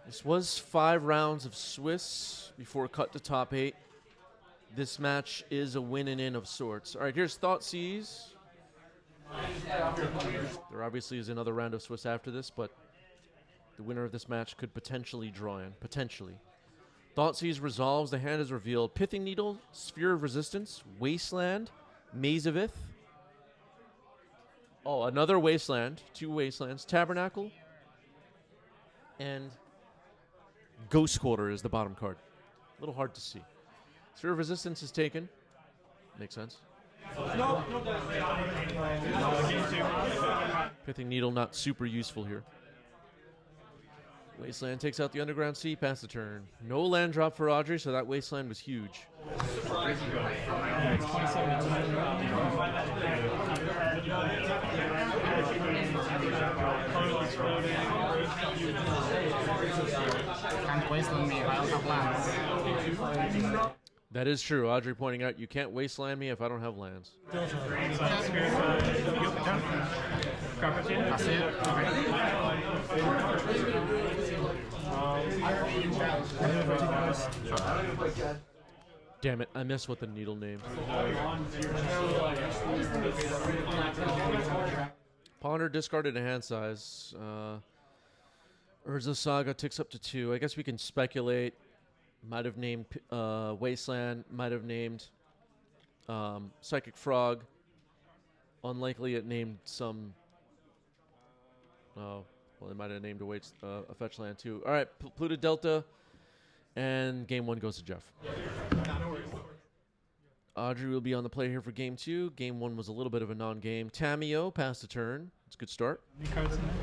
This was 5 rounds of Swiss before cut to top 8. This match is a win and in of sorts. All right, here's Thoughtseize. There obviously is another round of Swiss after this, but the winner of this match could potentially draw in. Potentially. Thoughtseize resolves. The hand is revealed. Pithing Needle, Sphere of Resistance, Wasteland, Maze of Ith. Oh, another Wasteland. 2 Wastelands. Tabernacle. And Ghost Quarter is the bottom card. A little hard to see. Sphere of Resistance is taken. Makes sense. Pithing Needle not super useful here. Wasteland takes out the Underground Sea, pass the turn. No land drop for Audrey, so that Wasteland was huge. Can't wasteland me if I don't have lands. That is true. Audrey pointing out you can't wasteland me if I don't have lands. That's it. Damn it, I missed what the needle named. Ponder discarded a hand size. Urza Saga ticks up to 2. I guess we can speculate. Might have named Wasteland. Might have named Psychic Frog. Unlikely it named some... Oh, well, it might have named a fetch land too. All right, Pluto Delta. And game 1 goes to Jeff. Audrey will be on the play here for game 2. Game 1 was a little bit of a non-game. Tamiyo passed the turn. It's a good start. Any cards in there?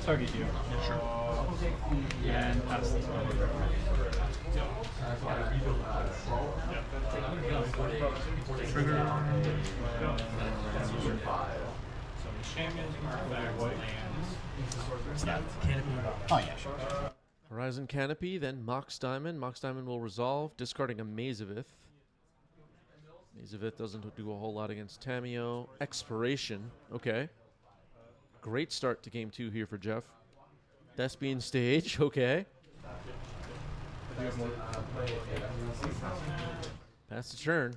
Target you. Yeah, sure. And pass this one. Trigger. Oh, yeah, sure. Horizon Canopy, then Mox Diamond. Mox Diamond will resolve, discarding a Maze of Ith. Maze of Ith doesn't do a whole lot against Tamiyo. Expiration. Okay. Great start to game 2 here for Jeff. Thespian Stage. Okay. Pass the turn.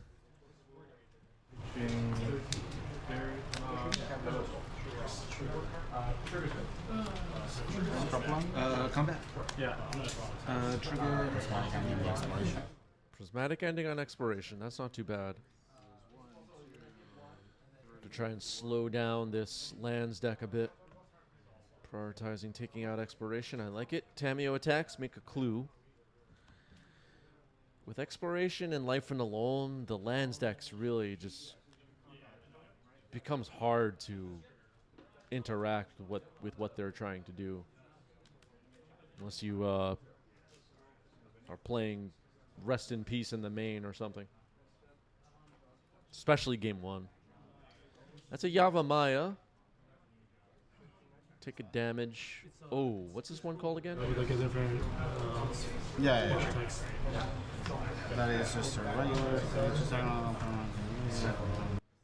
Combat? Yeah. Trigger. Prismatic ending on Exploration. That's not too bad. To try and slow down this lands deck a bit. Prioritizing taking out Exploration. I like it. Tamiyo attacks. Make a clue. With Exploration and Life from the Loam, the lands decks really just becomes hard to interact with what they're trying to do. Unless you are playing Rest in Peace in the main or something. Especially game 1. That's a Yava Maya. Take a damage. Oh, what's this one called again? Like a different. Yeah. That is just a regular.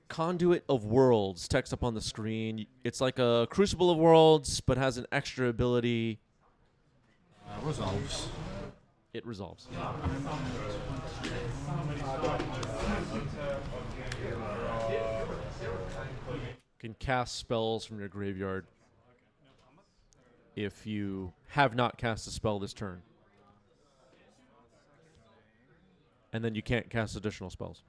Conduit of Worlds. Text up on the screen. It's like a Crucible of Worlds, but has an extra ability. Resolves. It resolves. Can cast spells from your graveyard if you have not cast a spell this turn. And then you can't cast additional spells.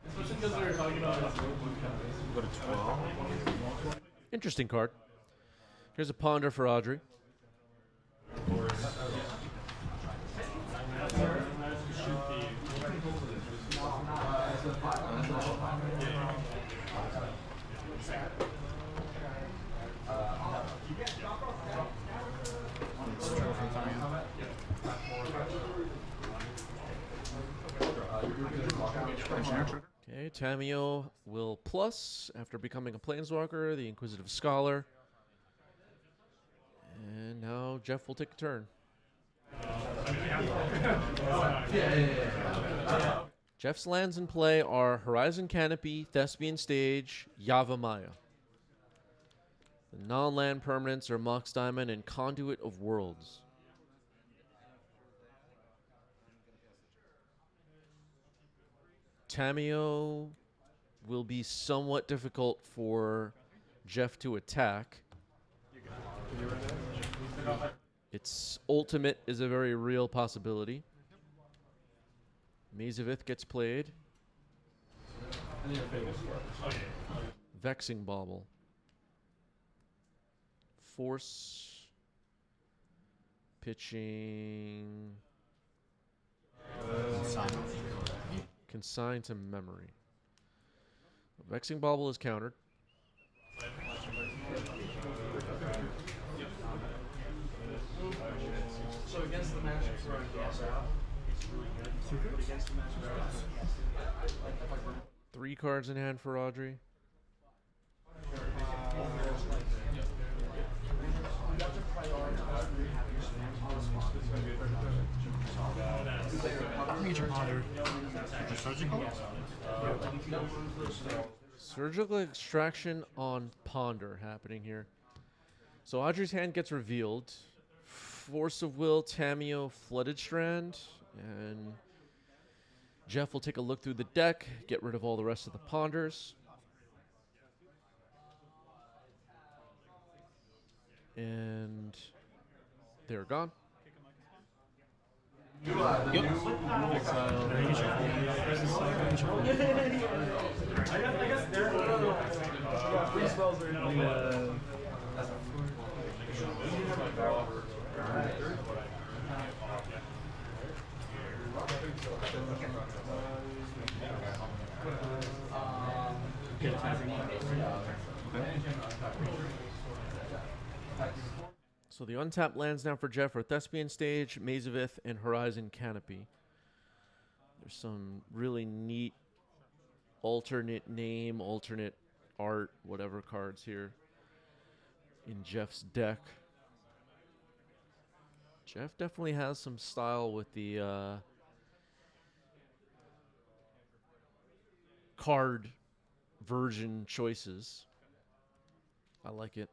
Interesting card. Here's a Ponder for Audrey. Okay, Tamiyo will plus after becoming a Planeswalker, the Inquisitive Scholar. And now Jeff will take a turn. Jeff's lands in play are Horizon Canopy, Thespian Stage, Yavimaya. The non-land permanents are Mox Diamond and Conduit of Worlds. Tamiyo will be somewhat difficult for Jeff to attack. Its ultimate is a very real possibility. Maze of Ith gets played. Vexing Bauble. Force. Pitching. Consign to memory. Vexing Bauble is countered. So against the match, Three cards in hand for Audrey. Surgical extraction on Ponder happening here. So Audrey's hand gets revealed. Force of Will, Tamiyo, Flooded Strand, and Jeff will take a look through the deck, get rid of all the rest of the Ponders. And they're gone. So the untapped lands now for Jeff are Thespian Stage, Maze of Ith, and Horizon Canopy. There's some really neat alternate name, alternate art, whatever cards here in Jeff's deck. Jeff definitely has some style with the card version choices. I like it.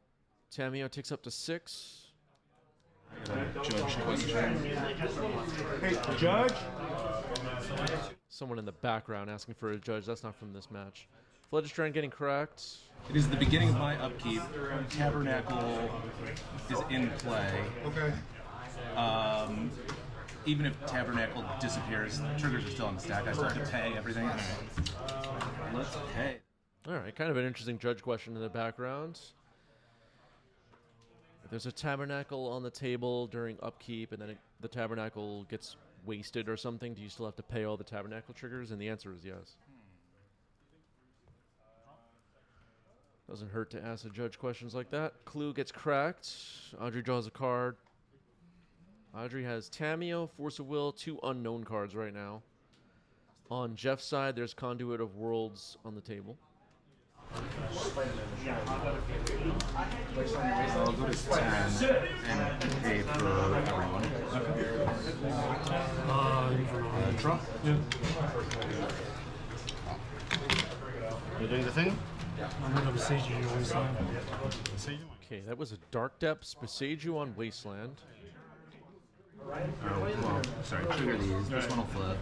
Tamiyo takes up to 6. Judge question. Hey, Judge? Someone in the background asking for a judge. That's not from this match. Flooded Strand getting cracked. It is the beginning of my upkeep. Tabernacle is in play. Okay. Even if Tabernacle disappears, triggers are still on the stack. I still have to pay everything. Let's pay. All right, kind of an interesting judge question in the background. If there's a Tabernacle on the table during upkeep and then the Tabernacle gets wasted or something, do you still have to pay all the Tabernacle triggers? And the answer is yes. Doesn't hurt to ask the judge questions like that. Clue gets cracked. Audrey draws a card. Audrey has Tamiyo, Force of Will, 2 unknown cards right now. On Jeff's side, there's Conduit of Worlds on the table. I'll go to 10 and pay for everyone. Draw. Yeah. You're doing the thing? I'm going to besiege you on Wasteland. Okay, that was a Dark Depths, Besiege You on Wasteland. Well, sorry, trigger these. This one will flip.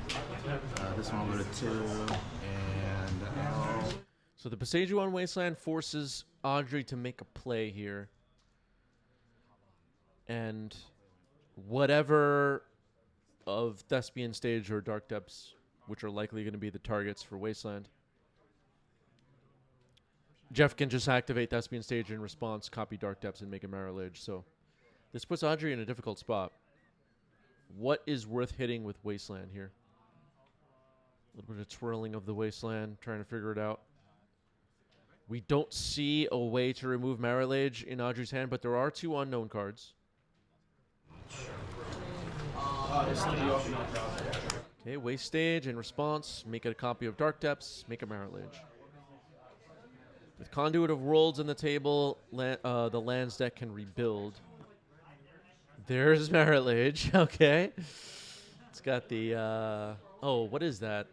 This one will go to 2. And I'll... So the Besiege You on Wasteland forces Audrey to make a play here. And whatever of Thespian Stage or Dark Depths, which are likely going to be the targets for Wasteland, Jeff can just activate Thespian Stage in response, copy Dark Depths, and make a Marrow Age. So this puts Audrey in a difficult spot. What is worth hitting with Wasteland here? A little bit of twirling of the Wasteland, trying to figure it out. We don't see a way to remove Marrow Age in Audrey's hand, but there are 2 unknown cards. Okay, Waste Stage in response, make it a copy of Dark Depths, make a Marrow Age. With Conduit of Worlds on the table, the lands deck can rebuild. There's Merit Lage. Okay. It's got the, oh, what is that?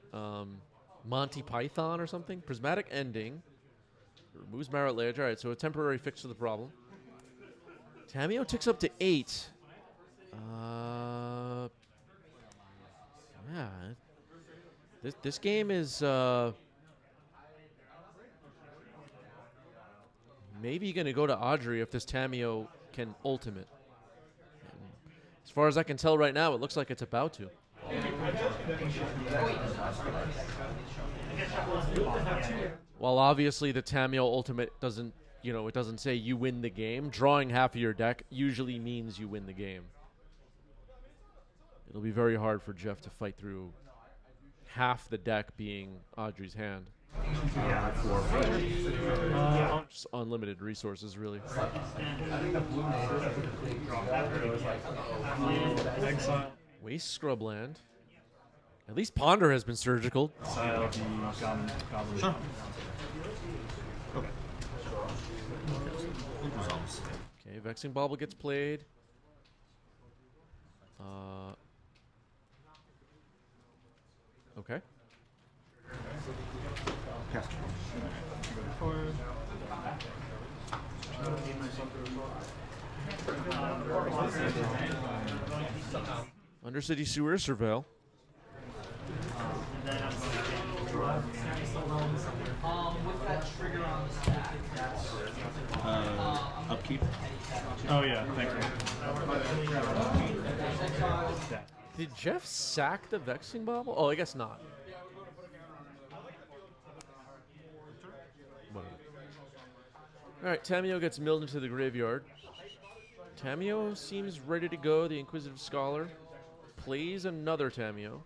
Monty Python or something? Prismatic Ending. Removes Merit Lage. All right, so a temporary fix to the problem. Tamiyo ticks up to 8. Yeah. This game is maybe going to go to Audrey if this Tamiyo can ultimate. And as far as I can tell right now, it looks like it's about to. While obviously the Tamiyo ultimate doesn't, it doesn't say you win the game. Drawing half of your deck usually means you win the game. It'll be very hard for Jeff to fight through half the deck being Audrey's hand. Just unlimited resources, really. Exile. Waste Scrubland. At least Ponder has been surgical. Exile the goblin. Sure. Okay. It resolves. Okay, Vexing Bauble gets played. Okay. Cast. Undercity Sewer Surveil. With that trigger on the stack, Upkeep. Oh yeah, thank you. Did Jeff sack the Vexing Bauble? Oh, I guess not. Whatever. All right, Tamiyo gets milled into the graveyard. Tamiyo seems ready to go. The Inquisitive Scholar plays another Tamiyo.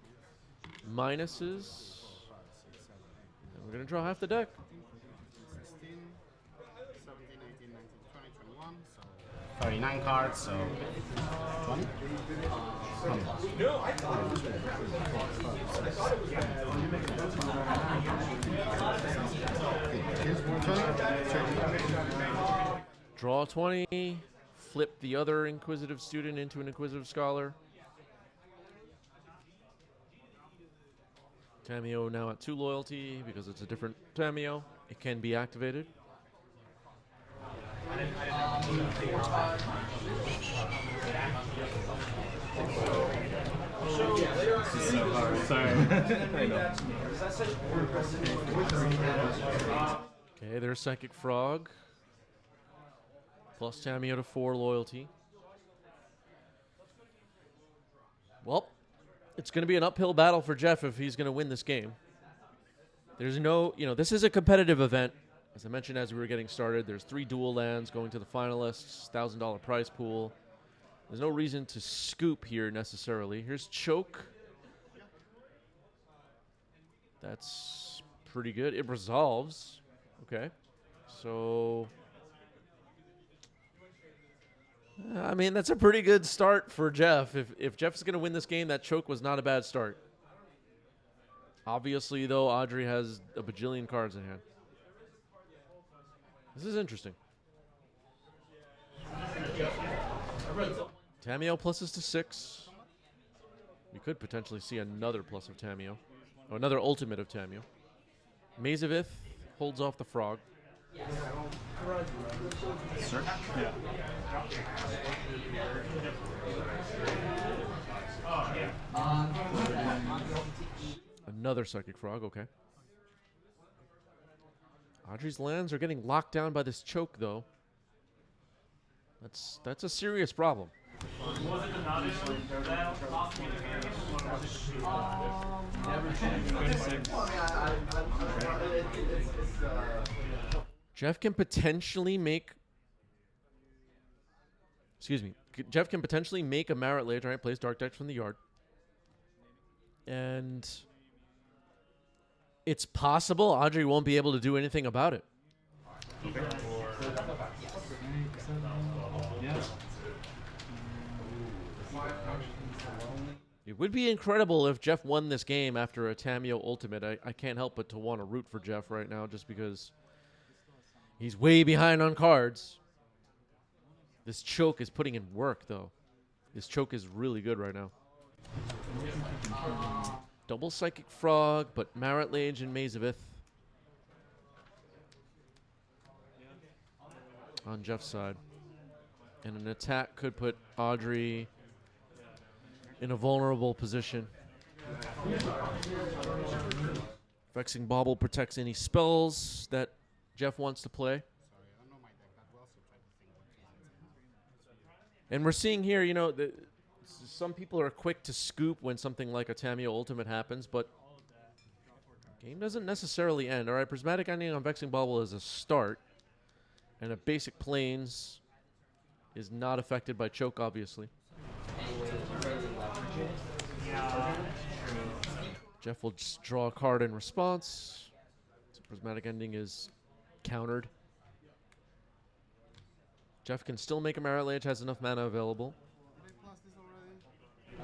Minuses. And we're going to draw half the deck. 16, 17, 18, 19, 20, 21. So 39 cards, so 20. Draw 20. Flip the other Inquisitive Student into an Inquisitive Scholar. Tamiyo now at 2 loyalty because it's a different Tamiyo. It can be activated. Sorry. I know. Okay, there's Psychic Frog. Plus Tamiyo to 4 loyalty. Well, it's going to be an uphill battle for Jeff if he's going to win this game. There's no, this is a competitive event. As I mentioned as we were getting started, there's 3 dual lands going to the finalists, $1,000 prize pool. There's no reason to scoop here necessarily. Here's Choke. That's pretty good. It resolves. Okay. So, I mean, that's a pretty good start for Jeff. If Jeff's going to win this game, that Choke was not a bad start. Obviously, though, Audrey has a bajillion cards in hand. This is interesting. Tamiyo pluses to 6. We could potentially see another plus of Tamiyo. Oh, another ultimate of Tamiyo. Maze of Ith holds off the frog. Search. Yeah. Another Psychic Frog, okay. Audrey's lands are getting locked down by this Choke, though. That's a serious problem. Jeff can potentially make... Excuse me. Jeff can potentially make a Merit Lage, right? Plays Dark Decks from the yard. And it's possible Audrey won't be able to do anything about it. It would be incredible if Jeff won this game after a Tamiyo ultimate. I can't help but to want to root for Jeff right now just because he's way behind on cards. This Choke is putting in work, though. This choke is really good right now. Double Psychic Frog, but Marit Lage and Maze of Ith on Jeff's side. And an attack could put Audrey in a vulnerable position. Vexing Bauble protects any spells that Jeff wants to play. And we're seeing here, you know, some people are quick to scoop when something like a Tamiyo Ultimate happens, but the game doesn't necessarily end. All right, Prismatic Ending on Vexing Bauble is a start, and a basic Plains is not affected by choke, obviously. Jeff will just draw a card in response. So Prismatic Ending is countered. Jeff can still make a Marit Lage, has enough mana available.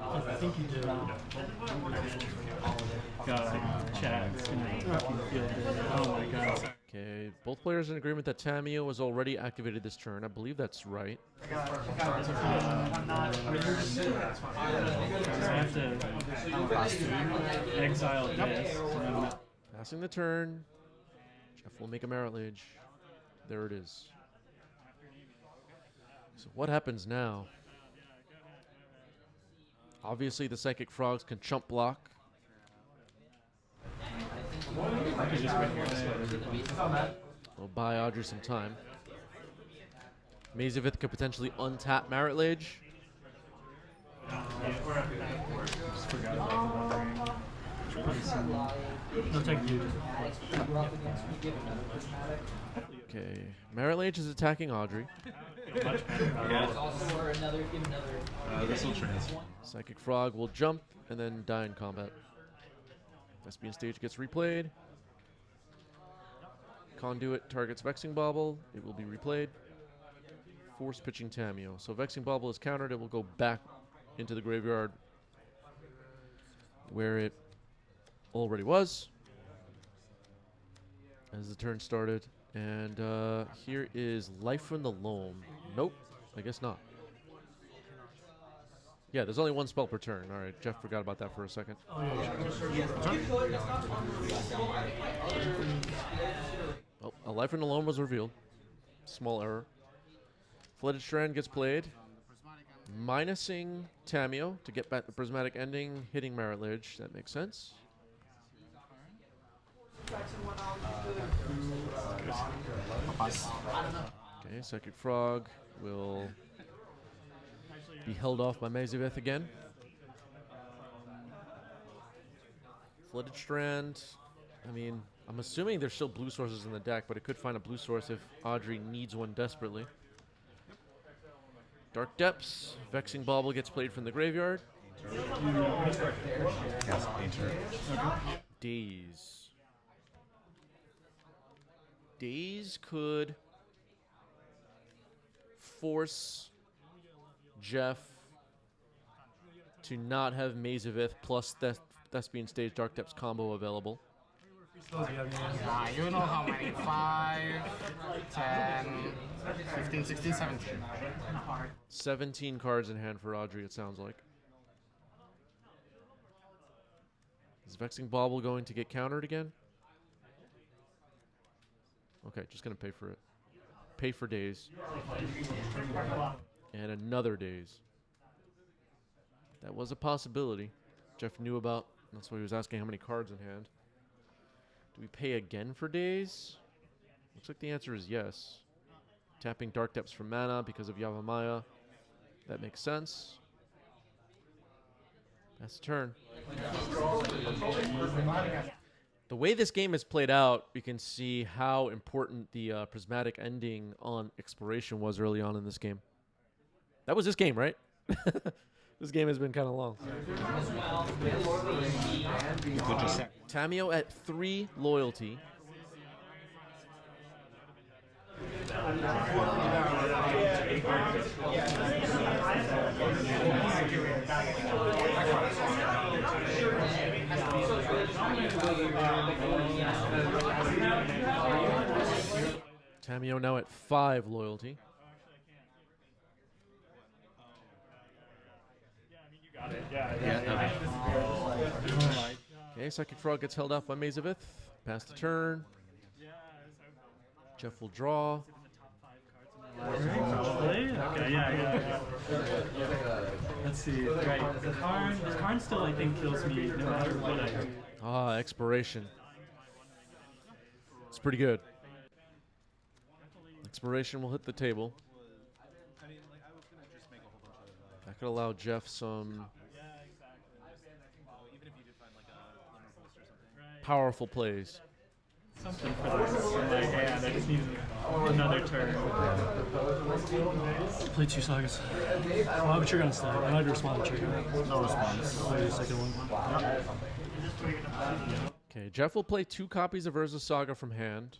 I think you did. God, chat. Oh my god. Okay, both players in agreement that Tamiyo was already activated this turn. I believe that's right. I have to exile this. Passing the turn. Jeff will make a Marit Lage. There it is. So what happens now? Obviously, the Psychic Frogs can chump block. We'll buy Audrey some time. Maze of Ith could potentially untap Marit Lage. Just forgot about the no, thank you. Okay, Marit Lage is attacking Audrey. This will transform. Psychic Frog will jump and then die in combat. Thespian Stage gets replayed. Conduit targets Vexing Bauble. It will be replayed. Force pitching Tamiyo. So Vexing Bauble is countered. It will go back into the graveyard where it already was as the turn started. And here is Life from the Loam. Nope, I guess not. Yeah, there's only one spell per turn. All right, Jeff forgot about that for a second. Oh, a Life from the Loam was revealed. Small error. Flooded Strand gets played. Minusing Tamiyo to get back the Prismatic Ending, hitting Marit Lage. That makes sense. Okay, Psychic Frog will be held off by Maze of Ith again. Flooded Strand. I mean, I'm assuming there's still blue sources in the deck, but it could find a blue source if Audrey needs one desperately. Dark Depths. Vexing Bauble gets played from the graveyard. Cast Painter. Daze. Daze could force Jeff to not have Maze of Ith plus Thespian Stage Dark Depths combo available. You know how many? 5, 10, 15, 16, 17. 17 cards in hand for Audrey, it sounds like. Is Vexing Bauble going to get countered again? Okay, just going to pay for it. Pay for Daze. And another Daze. That was a possibility. Jeff knew about. That's why he was asking how many cards in hand. Do we pay again for Daze? Looks like the answer is yes. Tapping Dark Depths for mana because of Yavimaya. That makes sense. That's the turn. The way this game is played out, you can see how important the Prismatic Ending on Exploration was early on in this game. That was this game, right? This game has been kind of long. Tamiyo at 3 loyalty. Tamiyo now at 5 loyalty. Got it. Yeah. Yeah. Okay, Psychic Frog gets held off by Maze of Ith. Pass the turn. Jeff will draw. Probably. Okay. Yeah. Let's see. Right. The Karn still, I think, kills me no matter what I do. Ah, Expiration. It's pretty good. Expiration will hit the table. That could allow Jeff some powerful plays. Something for this in my hand. I just need another turn. Play 2 sagas. Why would you gonna stack? I might respond to trigger. No response. Play the second one. Okay, Jeff will play 2 copies of Urza Saga from hand,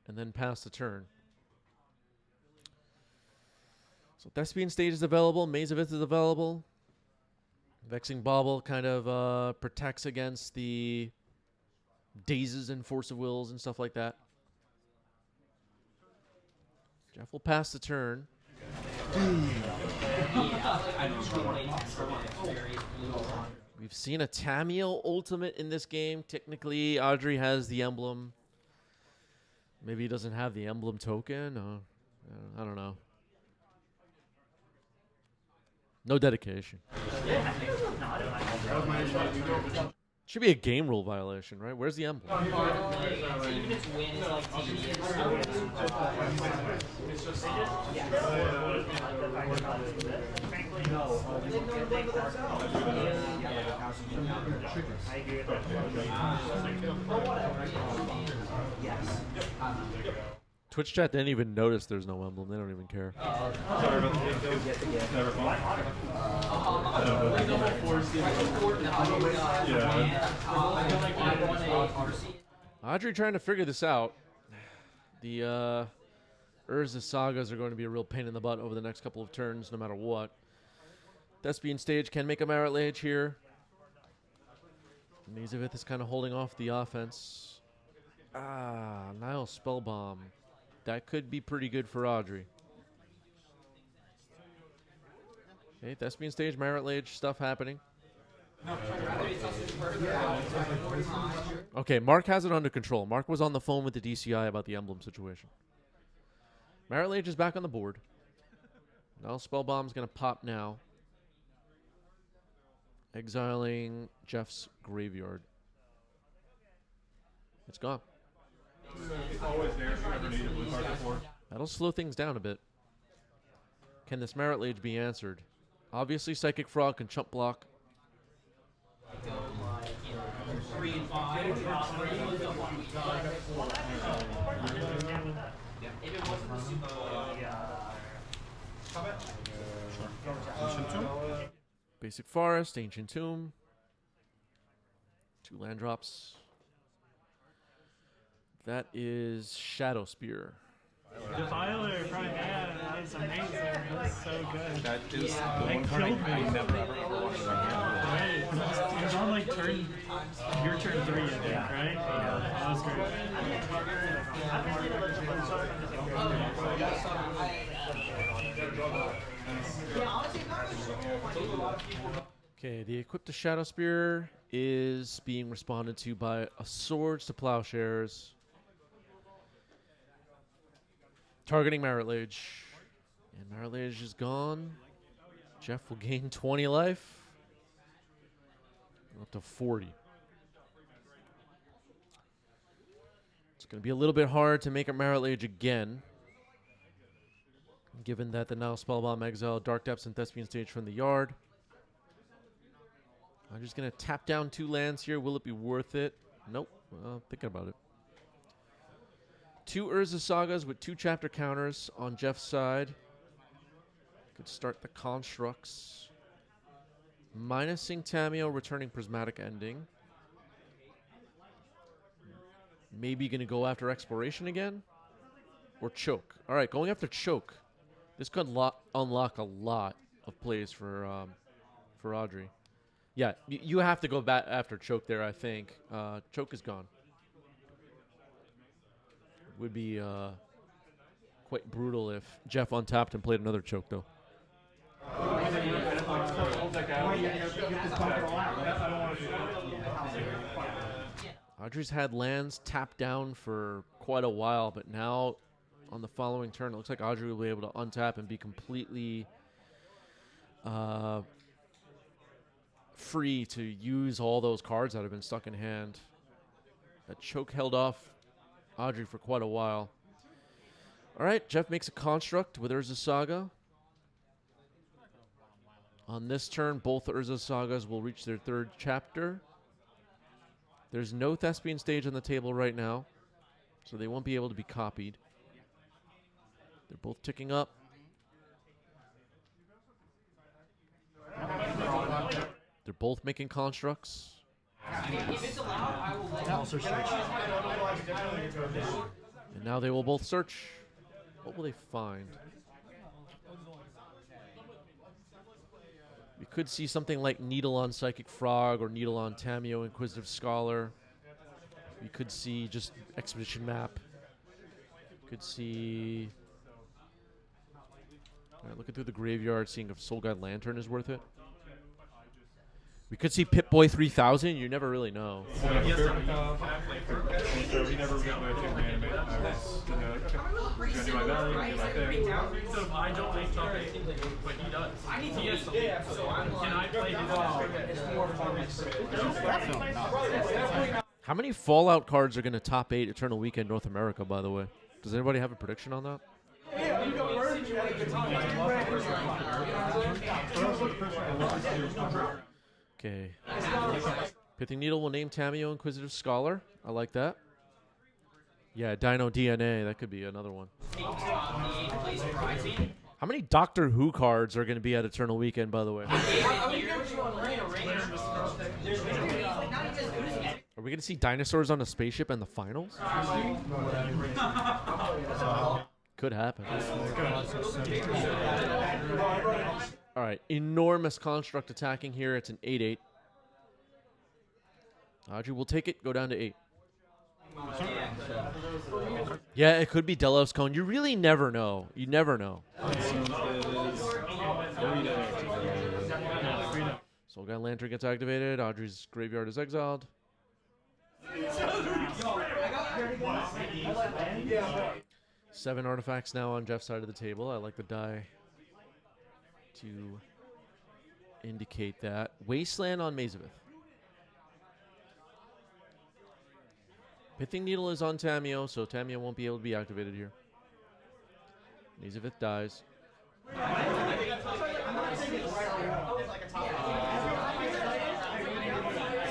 and then pass the turn. So Thespian Stage is available, Maze of Ith is available. Vexing Bauble kind of protects against the dazes and Force of Wills and stuff like that. Jeff will pass the turn. We've seen a Tamiyo ultimate in this game. Technically, Audrey has the emblem. Maybe he doesn't have the emblem token. I don't know. No dedication. Should be a game rule violation, right? Where's the emblem? Even its win is like Twitch chat didn't even notice there's no emblem. They don't even care. Audrey trying to figure this out. The Urza Sagas are going to be a real pain in the butt over the next couple of turns, no matter what. Thespian Stage can make a Merit Lage here. Maze of Ith is kind of holding off the offense. Nile Spellbomb. That could be pretty good for Audrey. Okay, Thespian Stage, Merit Lage, stuff happening. Okay, Mark has it under control. Mark was on the phone with the DCI about the emblem situation. Merit Lage is back on the board. Now Spellbomb's going to pop now. Exiling Jeff's graveyard. It's gone. It's always there if you ever need a blue card before. That'll slow things down a bit. Can this Merit Lage be answered? Obviously, Psychic Frog can chump block. Basic Forest, Ancient Tomb. 2 land drops. That is Shadow Spear. Defiler from that was amazing. That was so good. That is the That one card killed I me. never ever watched in my hand. Right. It was on like your turn 3, I think, right? Yeah. That was great. Okay, the equip to Shadow Spear is being responded to by a Swords to Plowshares. Targeting Merit Lage. And Merit Lage is gone. Jeff will gain 20 life. Up to 40. It's going to be a little bit hard to make a Merit Lage again, given that the now Spellbomb exile Dark Depths and Thespian Stage from the yard. I'm just going to tap down 2 lands here. Will it be worth it? Nope. Well, thinking about it. 2 Urza Sagas with 2 chapter counters on Jeff's side. Could start the constructs. Minusing Tamiyo, returning Prismatic Ending. Maybe going to go after Exploration again? Or Choke. All right, going after Choke. This could unlock a lot of plays for Audrey. Yeah, you have to go back after Choke there, I think. Choke is gone. Would be quite brutal if Jeff untapped and played another Choke, though. Audrey's had lands tapped down for quite a while, but now on the following turn, it looks like Audrey will be able to untap and be completely free to use all those cards that have been stuck in hand. That choke held off Audrey for quite a while. All right, Jeff makes a construct with Urza Saga. On this turn, both Urza Sagas will reach their third chapter. There's no Thespian stage on the table right now, so they won't be able to be copied. They're both ticking up. They're both making constructs. If it's allowed, I will let Also search. And now they will both search. What will they find? We could see something like Needle on Psychic Frog or Needle on Tamiyo, Inquisitive Scholar. We could see just Expedition Map. Could see... All right, looking through the graveyard, seeing if Soul Guide Lantern is worth it. We could see Pip-Boy 3000. You never really know. So we never reanimate. So if I don't make top 8, but he does. He has something. Can I play his How many Fallout cards are going to top 8 Eternal Weekend North America, by the way? Does anybody have a prediction on that? Okay. Pithing Needle will name Tamiyo Inquisitive Scholar. I like that. Yeah, Dino DNA. That could be another one. How many Doctor Who cards are going to be at Eternal Weekend, by the way? Are we going to see dinosaurs on a spaceship in the finals? Could happen. All right, enormous construct attacking here. It's an 8/8. Audrey will take it, go down to 8. Yeah, it could be Delos Cone. You really never know. You never know. Soul Guide Lantern gets activated. Audrey's graveyard is exiled. Seven artifacts now on Jeff's side of the table. I like the die to indicate that. Wasteland on Mazavith. Pithing Needle is on Tamiyo, so Tamiyo won't be able to be activated here. Mazavith dies.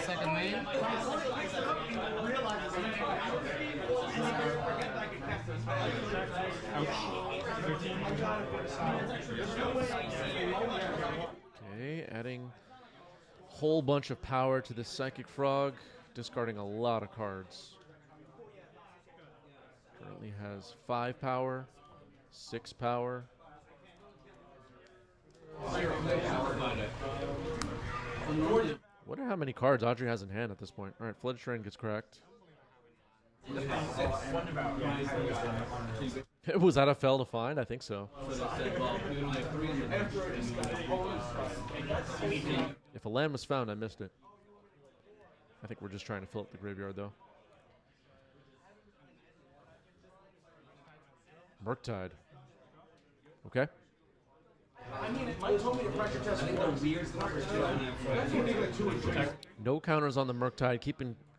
Second main. Okay, adding a whole bunch of power to this Psychic Frog, discarding a lot of cards. Currently has 5 power, 6 power. Wonder how many cards Audrey has in hand at this point. All right, Flood Shrine gets cracked. Was that a fail to find? I think so. If a land was found, I missed it. I think we're just trying to fill up the graveyard, though. Murktide. Okay. No counters on the Murktide.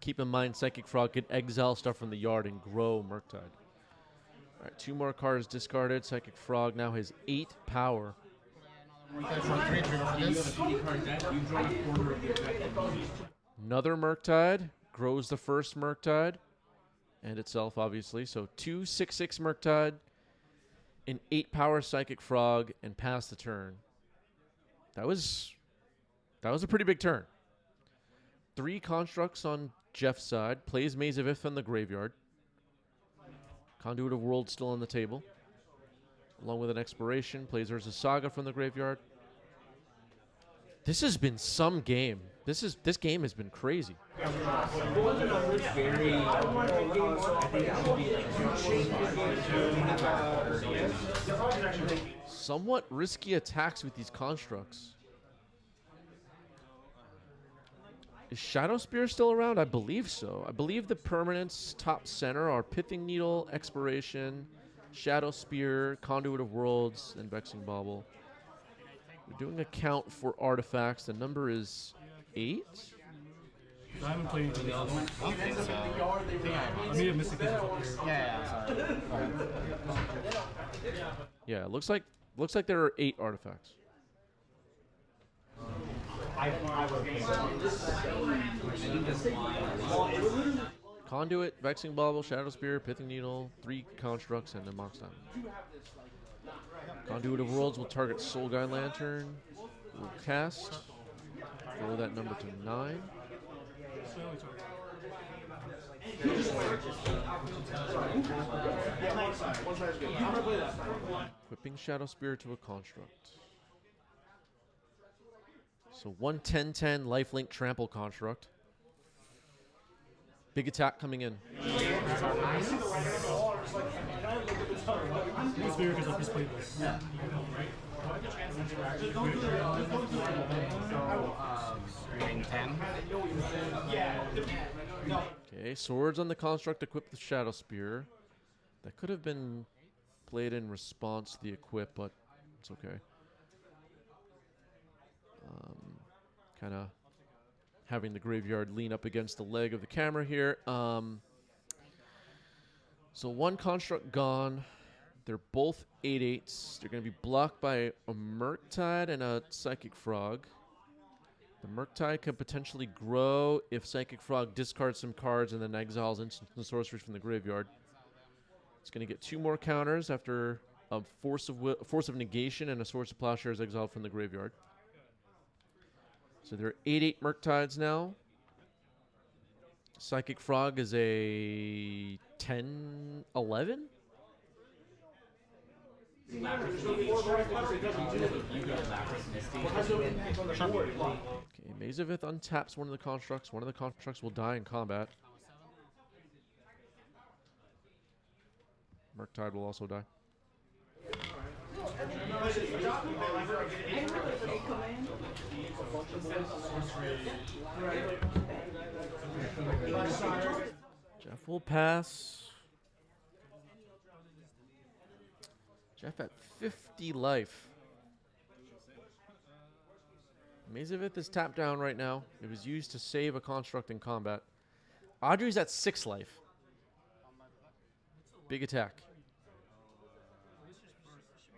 Keep in mind, Psychic Frog can exile stuff from the yard and grow Murktide. All right, 2 more cards discarded. Psychic Frog now has 8 power. Another Murktide grows the first Murktide and itself, obviously. So 2 6/6 Murktide, an 8 power Psychic Frog, and pass the turn. That was a pretty big turn. 3 constructs on Jeff's side. Plays Maze of Ith in the graveyard. Conduit of World still on the table. Along with an Expiration. Plays Urza Saga from the graveyard. This has been some game. This game has been crazy. Somewhat risky attacks with these constructs. Is Shadow Spear still around? I believe so. I believe the permanents top center are Pithing Needle, Expiration, Shadow Spear, Conduit of Worlds, and Vexing Bauble. We're doing a count for artifacts. The number is 8. I haven't played anything else. I don't think so. I may have missed a piece up here. Yeah, sorry. Yeah, it looks like there are 8 artifacts. Conduit, Vexing Bauble, Shadow Spear, Pithing Needle, 3 constructs, and a Murktide. Conduit of Worlds will target Soul Guide Lantern. We'll cast. Roll that number to 9. Equipping Shadow Spear to a construct. So 1/10/10 lifelink trample construct. Big attack coming in. It's weird because I've just played this. Green 10. Okay, swords on the construct equipped with Shadow Spear. That could have been played in response to the equip, but it's okay. Kind of having the graveyard lean up against the leg of the camera here. So 1 construct gone. They're both 8/8s. They're going to be blocked by a Murktide and a Psychic Frog. The Murktide could potentially grow if Psychic Frog discards some cards and then exiles instant and sorceries from the graveyard. It's going to get 2 more counters after a Force of Negation and a Source of Plowshare is exiled from the graveyard. So there are 8/8 Murktides now. Psychic Frog is a 10/11. Okay, Mazavith untaps one of the constructs. One of the constructs will die in combat. Murktide will also die. Jeff will pass. Jeff at 50 life. Mazavith is tapped down right now. It was used to save a construct in combat. Audrey's at 6 life. Big attack.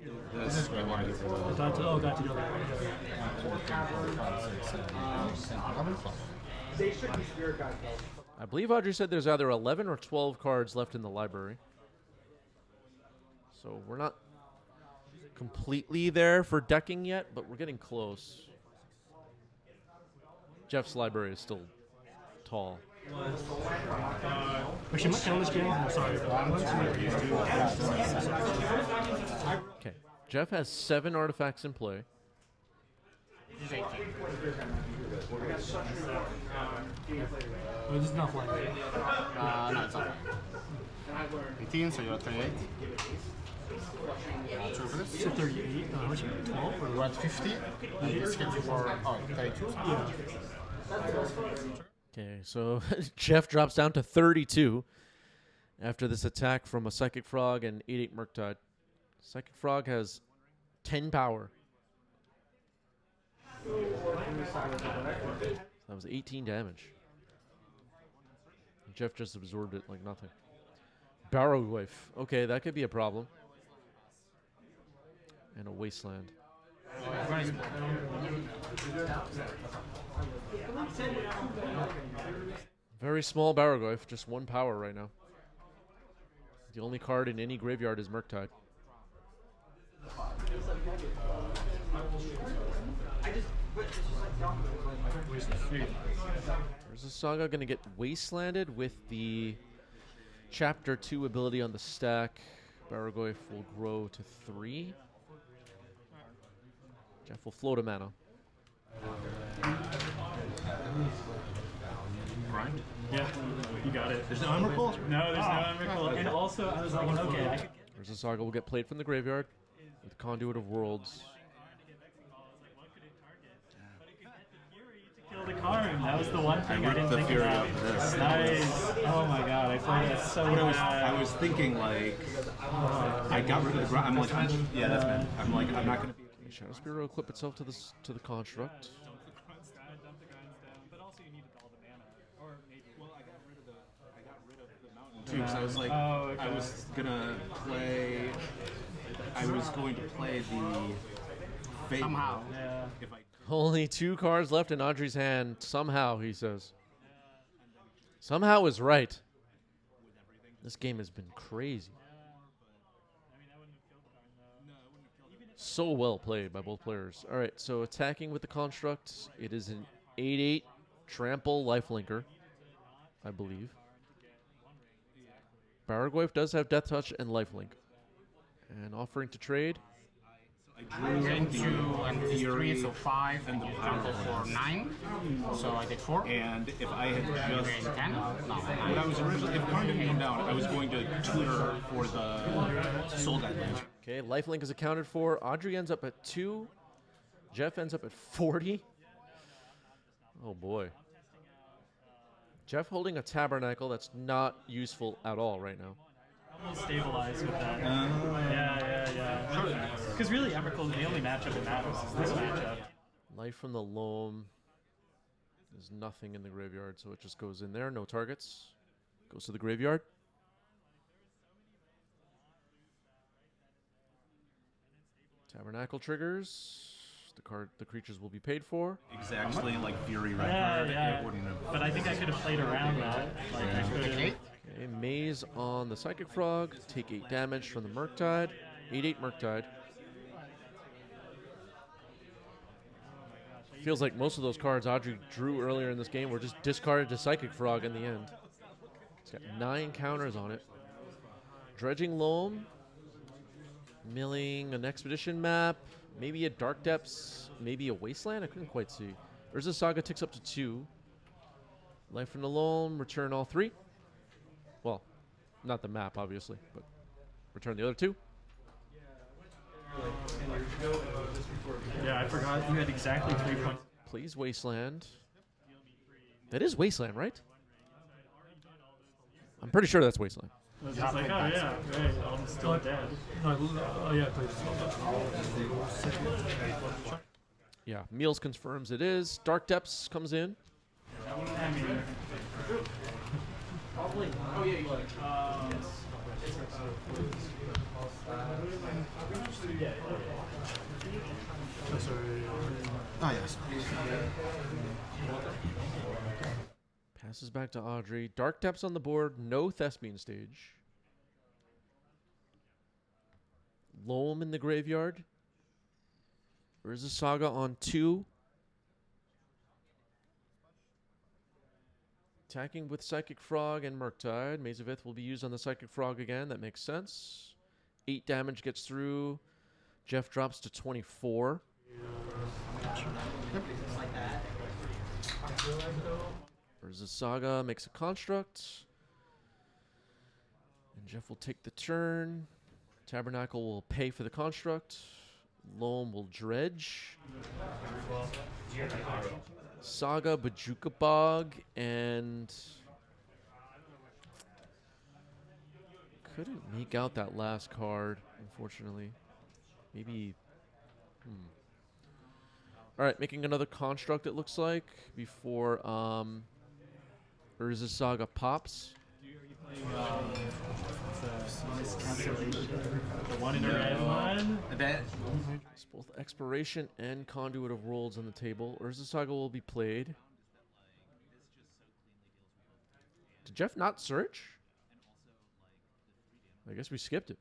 Got to go. I believe Audrey said there's either 11 or 12 cards left in the library. So we're not completely there for decking yet, but we're getting close. Jeff's library is still tall. Actually, am I on this game? I'm sorry. Okay. Jeff has 7 artifacts in play. Oh, this is not flying. No, it's okay. 18, so you're at 38. True for this? It's a 38. How much? 12? We're at 50. It's scheduled for 32. Yeah. Okay, so Jeff drops down to 32 after this attack from a Psychic Frog and 8/8 Murktide. Psychic Frog has 10 power. That was 18 damage. Jeff just absorbed it like nothing. Barrowglyph. Okay, that could be a problem. And a wasteland. Very small Barrowglyph, just 1 power right now. The only card in any graveyard is Murktide. There's a Saga going to get wastelanded with the Chapter 2 ability on the stack. Barrowglyph will grow to 3. Jeff will float a mana. Grind? Yeah, you got it. There's no Emrakul? No, there's no Emrakul. And also, I was like, okay, I could There's a Saga will get played from the graveyard with Conduit of Worlds. kill the Karn. That was the one thing I didn't the think Fury about. of this. Nice. Oh my god, I played that so But bad. I was thinking like, I got rid of the ground. I'm like, yeah, that's bad. I'm like, I'm not gonna be. Okay, Shadow Spear will equip itself to the construct. Dump the grinds down, but also you needed all the mana. Or maybe. Well, I got rid of the mountain too, because I was like, Oh, okay. I was going to play the Fate Somehow. Yeah. if I. Only 2 cards left in Audrey's hand. Somehow, he says. Somehow is right. This game has been crazy. I mean, that wouldn't have killed Karn though. So well played by both players. All right, so attacking with the construct. It is an 8/8 trample lifelinker, I believe. Baragwave does have Death Touch and lifelink. And offering to trade. I drew Into and Fury, 3, so 5, and the trample for 9. So I did 4. and if I had just. Gain 10. No, What I was originally, if Karn didn't come down, I was going to tutor for the Soul Guide Link. Okay, lifelink is accounted for. Audrey ends up at 2. Jeff ends up at 40. Oh boy. Jeff holding a tabernacle that's not useful at all right now. Almost stabilized with that. Yeah. Because really, Emrakul, the only matchup that matters is this matchup. Life from the loam. There's nothing in the graveyard, so it just goes in there. No targets. Goes to the graveyard. Tabernacle triggers. The creatures will be paid for. Exactly like Fury right Yeah. It wouldn't have. But I think I could have played around that. Like, I could have. Okay, Maze on the Psychic Frog. Take 8 damage from the Murktide. 8/8 Murktide. Feels like most of those cards Audrey drew earlier in this game were just discarded to Psychic Frog in the end. It's got 9 counters on it. Dredging Loam. Milling an Expedition map. Maybe a Dark Depths. Maybe a Wasteland? I couldn't quite see. Urza Saga ticks up to 2. Life from the Loam. Return all 3. Well, not the map, obviously, but return the other 2. Yeah, I forgot you had exactly 3 points. Please, Wasteland. That is Wasteland, right? I'm pretty sure that's Wasteland. I was just like, oh yeah, right, I'm still dead. Yeah, I played this. Yeah, Meals confirms it is. Dark Depths comes in. I mean, Oh, sorry. Oh, yes. Passes back to Audrey. Dark Depths on the board. No Thespian stage. Loam in the graveyard. Urza Saga on 2. Attacking with Psychic Frog and Murktide. Maze of Ith will be used on the Psychic Frog again. That makes sense. 8 damage gets through. Jeff drops to 24. Urza Saga makes a construct. And Jeff will take the turn. Tabernacle will pay for the construct. Loam will dredge. Saga, Bajuka Bog, and couldn't make out that last card, unfortunately. Maybe. All right, making another construct. It looks like before Urza Saga pops. the one in the red one. I bet. It's both Expiration and Conduit of Worlds on the table. Urza Saga will be played. Did Jeff not search? I guess we skipped it.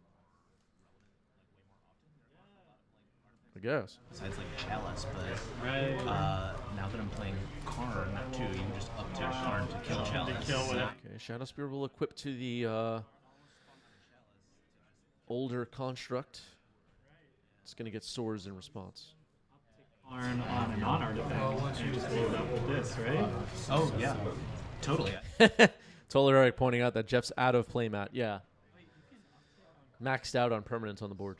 I guess. Besides like Chalice, but Right. now that I'm playing Karn too, you can just up tier Karn to kill Chalice. kill with it. Okay, Shadow Spear will equip to the older construct. It's going to get swords in response. Arn on a non-artifact and just build up with this, right? Oh yeah, totally. Totally right, pointing out that Jeff's out of playmat. Yeah. Maxed out on permanence on the board.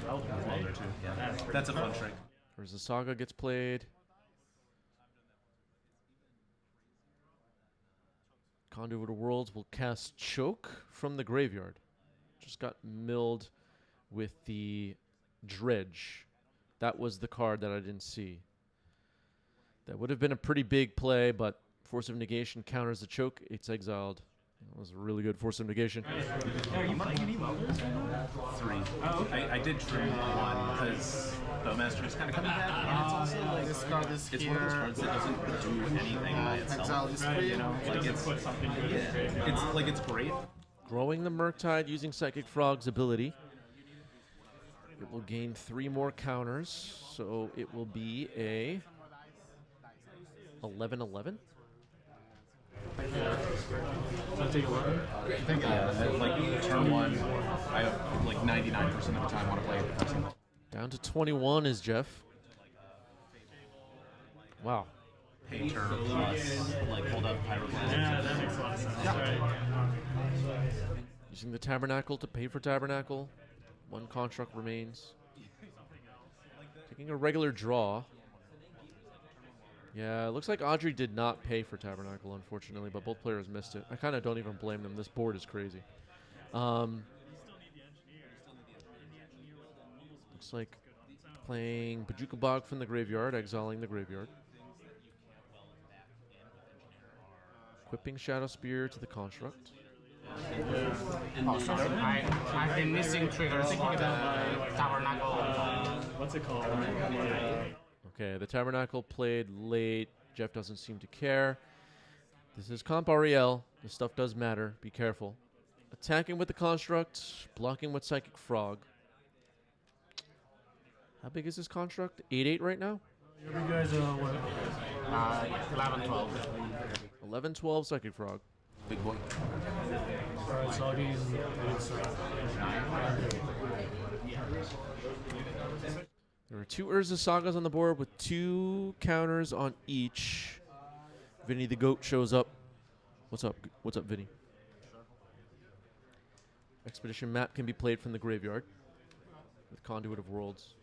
Well, there too. Yeah. That's a fun trick. Urza Saga gets played. Conduit of Worlds will cast Choke from the graveyard. Just got milled with the Dredge. That was the card that I didn't see. That would have been a pretty big play, but Force of Negation counters the Choke. It's exiled. That was a really good Force of Negation. Are you playing any welders? 3. Oh, okay. I did trim 1 because Bowmaster is kind of coming back, and it's also like This card is it's here. one of those cards that doesn't do anything by itself. Exile this Right, three. you know, Like it's put something good in his graveyard. it's like it's great. Growing the Murktide using Psychic Frog's ability. It will gain 3 more counters, so it will be a 11/11. So take 11. Like turn 1, I like 99% of the time want to play it the first one. Down to 21 is Jeff. Wow. Pay turn plus like hold up Pyroclast. Yeah, that makes a lot of sense. Right. Using the Tabernacle to pay for Tabernacle. 1 construct remains. Taking a regular draw. Yeah, it looks like Audrey did not pay for Tabernacle, unfortunately, but both players missed it. I kind of don't even blame them. This board is crazy. Looks like playing Bajuka Bog from the graveyard, exiling the graveyard. Equipping Shadow Spear to the construct. Oh, sorry. I've been missing triggers for the Tabernacle. What's it called? Okay, the Tabernacle played late. Jeff doesn't seem to care. This is Comp Ariel. This stuff does matter. Be careful. Attacking with the construct, blocking with Psychic Frog. How big is this construct? 8/8 right now? You guys, what? 11-12. 11/12 Psychic Frog. Big boy. Alright, so I'll be using There are 2 Urza Sagas on the board with 2 counters on each. Vinny the Goat shows up. What's up? What's up, Vinny? Expedition map can be played from the graveyard with Conduit of Worlds.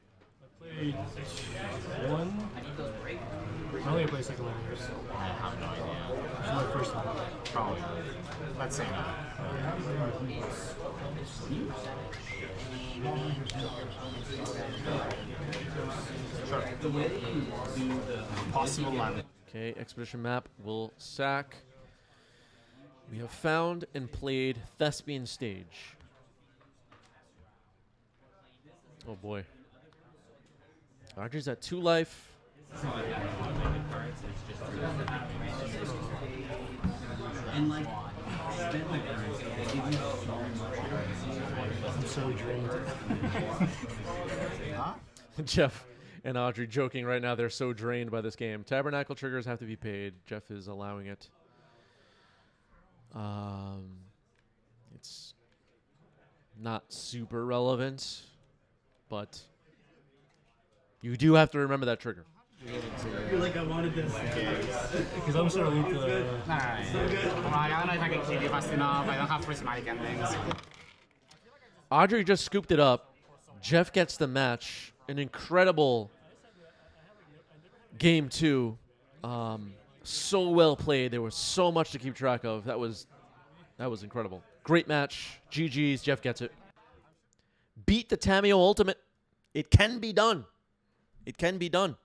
played 1. I only played second level. I have no idea. This is my first one. Probably. Let's say no. Sure. Possible land. Okay, Expedition map will sack. We have found and played Thespian Stage. Oh boy. Audrey's at 2 life. I'm so drained. Jeff and Audrey joking right now. They're so drained by this game. Tabernacle triggers have to be paid. Jeff is allowing it. It's not super relevant, but you do have to remember that trigger. You're like, I wanted this. Because I'm sort of linked to the... Well, I don't know if I can kill you fast enough. I don't have prismatic endings. Audrey just scooped it up. Jeff gets the match. An incredible game 2. So well played. There was so much to keep track of. That was incredible. Great match. GG's. Jeff gets it. Beat the Tamiyo Ultimate. It can be done. It can be done.